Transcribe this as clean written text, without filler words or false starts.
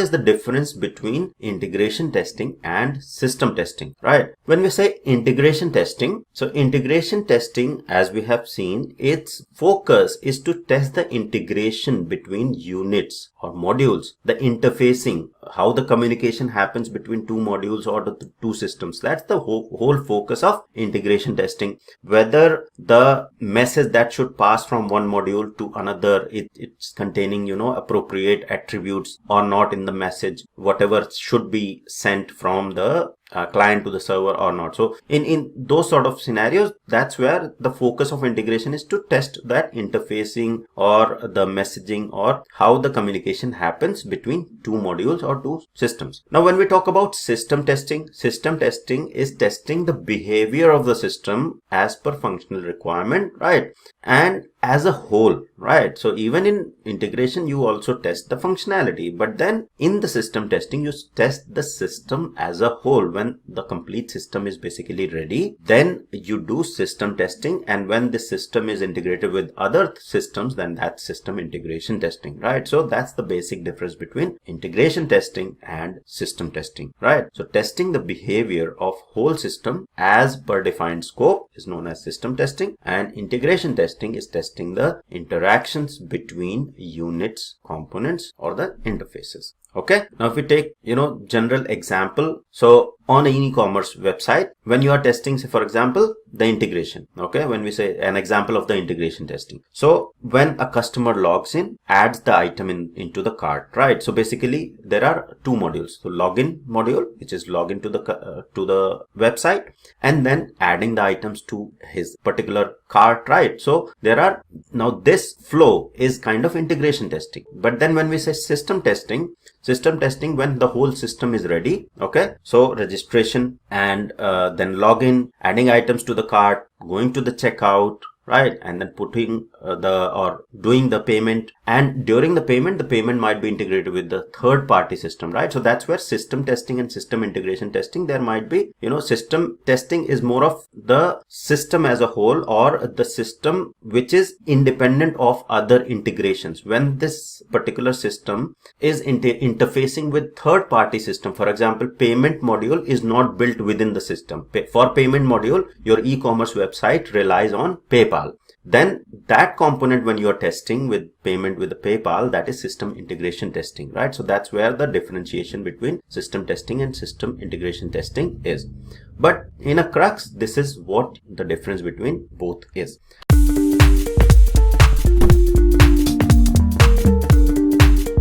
is the difference between integration testing and system testing, right? When we say integration testing, so integration testing, as we have seen, its focus is to test the integration between units or modules, the interfacing, how the communication happens between two modules or the two systems. That's the whole focus of integration testing. Whether the message that should pass from one module to another, it's containing, appropriate attributes or not in the message, whatever should be sent from the client to the server or not. So in those sort of scenarios, that's where the focus of integration is, to test that interfacing or the messaging or how the communication happens between two modules or two systems. Now, when we talk about system testing is testing the behavior of the system as per functional requirement, right? And as a whole, right? So even in integration, you also test the functionality, but then in the system testing, you test the system as a whole. When the complete system is basically ready, then you do system testing, and when the system is integrated with other systems, then that's system integration testing, right? So that's the basic difference between integration testing and system testing, right? So testing the behavior of whole system as per defined scope is known as system testing, and integration testing is testing the interactions between units, components, or the interfaces. Okay, now if we take, general example, so on an e-commerce website, when you are testing, say, for example, the integration, okay, when we say an example of the integration testing. So when a customer logs in, adds the item into the cart, right? So basically there are two modules. So login module, which is login to the website, and then adding the items to his particular cart, right? So now this flow is kind of integration testing. But then when we say system testing, when the whole system is ready, okay, so registration and then login, adding items to the cart, going to the checkout, right, and then putting doing the payment, and during the payment might be integrated with the third party system, right? So that's where system testing and system integration testing, there might be, system testing is more of the system as a whole, or the system which is independent of other integrations. When this particular system is interfacing with third party system, for example, payment module is not built within the system. For payment module, your e-commerce website relies on PayPal. Then that component, when you are testing with payment with the PayPal, that is system integration testing, right? So that's where the differentiation between system testing and system integration testing is. But in a crux, this is what the difference between both is.